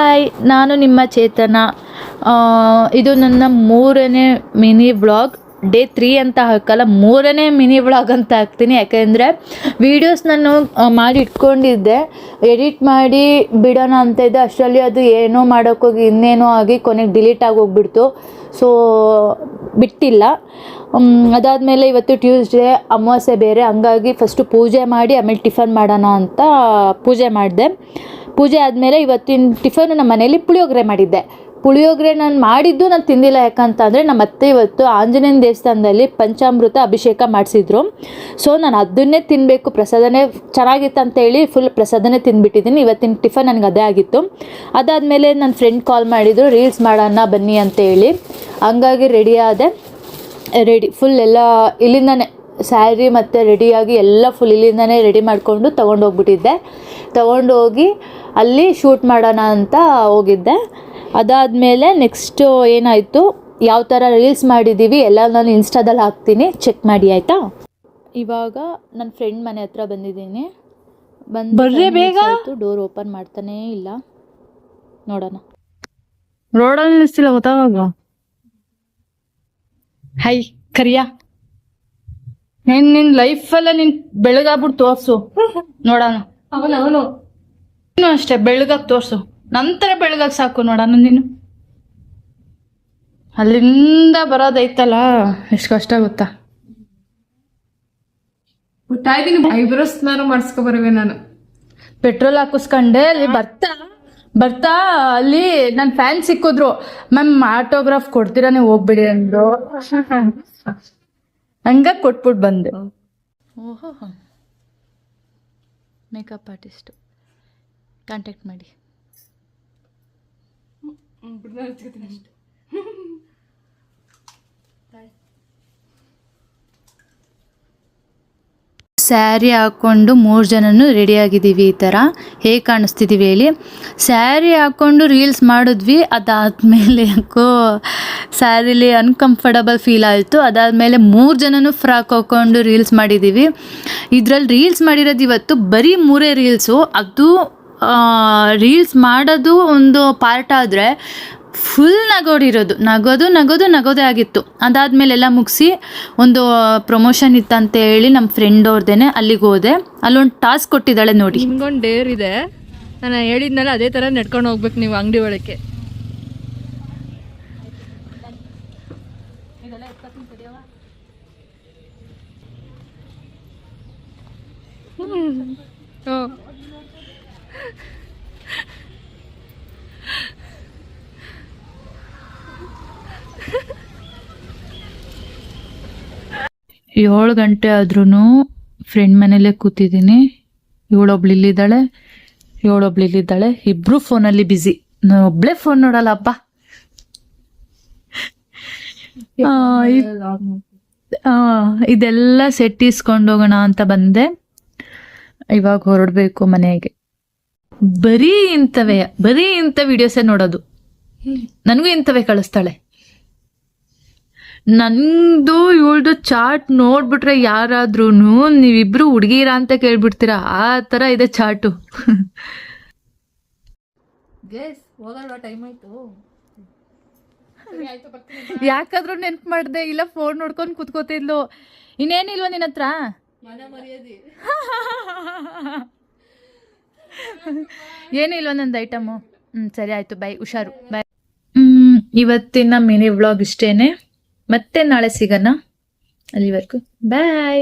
Hi, ನಾನು ನಿಮ್ಮ ಚೇತನ. ಇದು ನನ್ನ 3ನೇ ಮಿನಿ ವ್ಲಾಗ್. ಡೇ 3 ಅಂತ ಹಾಕಲ್ಲ, 3ನೇ ಮಿನಿ ವ್ಲಾಗ್ ಅಂತ ಹಾಕ್ತೀನಿ. ಯಾಕೆಂದರೆ ವೀಡಿಯೋಸ್ ನಾನು ಮಾಡಿ ಇಟ್ಕೊಂಡಿದ್ದೆ, ಎಡಿಟ್ ಮಾಡಿ ಬಿಡೋಣ ಅಂತ ಇದ್ದೆ. ಅಷ್ಟರಲ್ಲಿ ಅದು ಏನೋ ಮಾಡೋಕ್ಕೋಗಿ ಇನ್ನೇನೋ ಆಗಿ ಕೊನೆಗೆ ಡಿಲೀಟ್ ಆಗಿ ಹೋಗ್ಬಿಡ್ತು. ಸೊ ಬಿಟ್ಟಿಲ್ಲ. ಅದಾದಮೇಲೆ ಇವತ್ತು ಟ್ಯೂಸ್ಡೇ, ಅಮಾವಾಸ್ಯೆ ಬೇರೆ, ಹಂಗಾಗಿ ಫಸ್ಟು ಪೂಜೆ ಮಾಡಿ ಆಮೇಲೆ ಟಿಫನ್ ಮಾಡೋಣ ಅಂತ ಪೂಜೆ ಮಾಡಿದೆ. ಪೂಜೆ ಆದಮೇಲೆ ಇವತ್ತಿನ ಟಿಫನು ನಮ್ಮ ಮನೇಲಿ ಪುಳಿಯೋಗರೆ ಮಾಡಿದ್ದೆ. ಪುಳಿಯೋಗರೆ ನಾನು ಮಾಡಿದ್ದು ನಾನು ತಿಂದಿಲ್ಲ. ಯಾಕಂತಂದರೆ ನಮ್ಮ ಅತ್ತೆ ಇವತ್ತು ಆಂಜನೇಯನ ದೇವಸ್ಥಾನದಲ್ಲಿ ಪಂಚಾಮೃತ ಅಭಿಷೇಕ ಮಾಡಿಸಿದ್ರು. ಸೊ ನಾನು ಅದನ್ನೇ ತಿನ್ನಬೇಕು, ಪ್ರಸಾದನೇ ಚೆನ್ನಾಗಿತ್ತು ಅಂತೇಳಿ ಫುಲ್ ಪ್ರಸಾದನೇ ತಿಂದುಬಿಟ್ಟಿದ್ದೀನಿ. ಇವತ್ತಿನ ಟಿಫನ್ ನನಗೆ ಅದೇ ಆಗಿತ್ತು. ಅದಾದಮೇಲೆ ನನ್ನ ಫ್ರೆಂಡ್ ಕಾಲ್ ಮಾಡಿದರು, ರೀಲ್ಸ್ ಮಾಡೋಣ ಬನ್ನಿ ಅಂತೇಳಿ. ಹಂಗಾಗಿ ರೆಡಿ ಫುಲ್ ಎಲ್ಲ ಇಲ್ಲಿಂದನೇ ಸ್ಯಾರಿ ಮತ್ತು ರೆಡಿಯಾಗಿ ಎಲ್ಲ ಫುಲ್ ಇಲ್ಲಿಂದನೇ ರೆಡಿ ಮಾಡಿಕೊಂಡು ತೊಗೊಂಡೋಗ್ಬಿಟ್ಟಿದ್ದೆ. ತೊಗೊಂಡೋಗಿ ಅಲ್ಲಿ ಶೂಟ್ ಮಾಡೋಣ ಅಂತ ಹೋಗಿದ್ದೆ. ಅದಾದಮೇಲೆ ನೆಕ್ಸ್ಟು ಏನಾಯಿತು, ಯಾವ ಥರ ರೀಲ್ಸ್ ಮಾಡಿದ್ದೀವಿ ಎಲ್ಲ ನಾನು ಇನ್ಸ್ಟಾದಲ್ಲಿ ಹಾಕ್ತೀನಿ, ಚೆಕ್ ಮಾಡಿ ಆಯಿತಾ. ಇವಾಗ ನನ್ನ ಫ್ರೆಂಡ್ ಮನೆ ಹತ್ರ ಬಂದಿದ್ದೀನಿ. ಬರ್ರಿ ಬೇಗ. ಡೋರ್ ಓಪನ್ ಮಾಡ್ತಾನೇ ಇಲ್ಲ, ನೋಡೋಣ. ರೋಡಲ್ಲಿ ನಿಲ್ಲಿಸ್ತಿಲ್ಲ, ಗೊತ್ತಾಗ. ಹೈ ಕರಿಯಾ, ನಿನ್ ಲೈಫಲ್ಲೇ ನೀನ್ ಬೆಳಗಾಗ್ಬಿಟ್ಟು ತೋರ್ಸು ನೋಡೋಣ. ಅವನು ಅಷ್ಟೇ ಬೆಳಗಾಗ್ ತೋರ್ಸು, ನಂತರ ಬೆಳಗಾಗ್ ಸಾಕು ನೋಡೋಣ. ನೀನು ಅಲ್ಲಿಂದ ಬರೋದೈತಲ್ಲ, ಎಷ್ಟು ಕಷ್ಟ ಗೊತ್ತಾ. ಐಬ್ರೋಸ್ನಾರು ಮಾಡಿಸ್ಕೊ ಬರುವೆ ನಾನು. ಪೆಟ್ರೋಲ್ ಹಾಕಿಸ್ಕೊಂಡೆ. ಅಲ್ಲಿ ಬರ್ತಾ ಅಲ್ಲಿ ನನ್ನ ಫ್ಯಾನ್ ಸಿಕ್ಕಿದ್ರು. ಮ್ಯಾಮ್ ಆಟೋಗ್ರಾಫ್ ಕೊಡ್ತೀರಾ, ನೀವು ಹೋಗ್ಬಿಡಿ ಅಂದ್ರು. ಹಂಗ ಕೊಟ್ಬಿಟ್ಟು ಬಂದೆ. ಓಹೋ, ಮೇಕಪ್ ಆರ್ಟಿಸ್ಟು, ಕಾಂಟ್ಯಾಕ್ಟ್ ಮಾಡಿ. ಸ್ಯಾರಿ ಹಾಕ್ಕೊಂಡು 3 ಜನನು ರೆಡಿಯಾಗಿದ್ದೀವಿ. ಈ ಥರ ಹೇಗೆ ಕಾಣಿಸ್ತಿದ್ದೀವಿ ಹೇಳಿ. ಸ್ಯಾರಿ ಹಾಕ್ಕೊಂಡು ರೀಲ್ಸ್ ಮಾಡಿದ್ವಿ. ಅದಾದಮೇಲೆ ಯಾಕೋ ಸ್ಯಾರಿಲಿ ಅನ್ಕಂಫರ್ಟಬಲ್ ಫೀಲ್ ಆಯಿತು. ಅದಾದಮೇಲೆ 3 ಜನನು ಫ್ರಾಕ್ ಹಾಕ್ಕೊಂಡು ರೀಲ್ಸ್ ಮಾಡಿದ್ದೀವಿ. ಇದರಲ್ಲಿ ರೀಲ್ಸ್ ಮಾಡಿರೋದು ಇವತ್ತು ಬರೀ 3 ರೀಲ್ಸು. ಅದು ರೀಲ್ಸ್ ಮಾಡೋದು ಒಂದು ಪಾರ್ಟ್ ಆದರೆ ಫುಲ್ ನಗೋದೇ ಆಗಿತ್ತು. ಅದಾದಮೇಲೆ ಎಲ್ಲ ಮುಗಿಸಿ ಒಂದು ಪ್ರಮೋಷನ್ ಇತ್ತಂತ ಹೇಳಿ ನಮ್ಮ ಫ್ರೆಂಡ್ ಅವ್ರದ್ದೇನೆ ಅಲ್ಲಿಗೆ ಹೋದೆ. ಅಲ್ಲೊಂದು ಟಾಸ್ಕ್ ಕೊಟ್ಟಿದ್ದಾಳೆ ನೋಡಿ. ನಿಮ್ಗೊಂದು ಡೇರ್ ಇದೆ, ನಾನು ಹೇಳಿದ್ನಲ್ಲ ಅದೇ ಥರ ನಡ್ಕೊಂಡು ಹೋಗ್ಬೇಕು ನೀವು ಅಂಗಡಿ ಒಳಕ್ಕೆ. ಏಳು ಗಂಟೆ ಆದ್ರೂ ಫ್ರೆಂಡ್ ಮನೇಲೇ ಕೂತಿದ್ದೀನಿ. ಇವಳೊಬ್ಳು ಇಲ್ಲಿದ್ದಾಳೆ, ಇಬ್ರು ಫೋನಲ್ಲಿ ಬ್ಯುಸಿ. ನಾನು ಒಬ್ಳೆ ಫೋನ್ ನೋಡಲ್ಲ ಅಪ್ಪ. ಇದೆಲ್ಲ ಸೆಟ್ ಇಸ್ಕೊಂಡು ಹೋಗೋಣ ಅಂತ ಬಂದೆ. ಇವಾಗ ಹೊರಡ್ಬೇಕು ಮನೆಗೆ. ಬರೀ ಇಂಥ ವಿಡಿಯೋಸೇ ನೋಡೋದು. ನನಗೂ ಇಂಥವೇ ಕಳಿಸ್ತಾಳೆ. ನಂದು ಇವಳ್ದು ಚಾಟ್ ನೋಡ್ಬಿಟ್ರೆ ಯಾರಾದ್ರೂ ನೀವಿಬ್ರು ಹುಡುಗಿರ ಅಂತ ಕೇಳ್ಬಿಡ್ತೀರಾ, ಆ ಥರ ಇದೆ ಚಾಟು. ಟೈಮ್ ಆಯ್ತು. ಯಾಕಾದ್ರೂ ನೆನ್ಪು ಮಾಡಿದೆ, ಇಲ್ಲ ಫೋನ್ ನೋಡ್ಕೊಂಡು ಕುತ್ಕೋತಿದ್ಲು. ಇನ್ನೇನಿಲ್ವ ನಿನ್ನ ಹತ್ರ? ಏನಿಲ್ವ ನಂದು ಐಟಮು? ಸರಿ ಆಯ್ತು, ಬಾಯ್, ಹುಷಾರು, ಬಾಯ್. ಇವತ್ತಿನ ಮಿನಿ ವ್ಲಾಗ್ ಇಷ್ಟೇನೆ. ಮತ್ತೆ ನಾಳೆ ಸಿಗೋಣ. ಅಲ್ಲಿವರೆಗೂ ಬಾಯ್.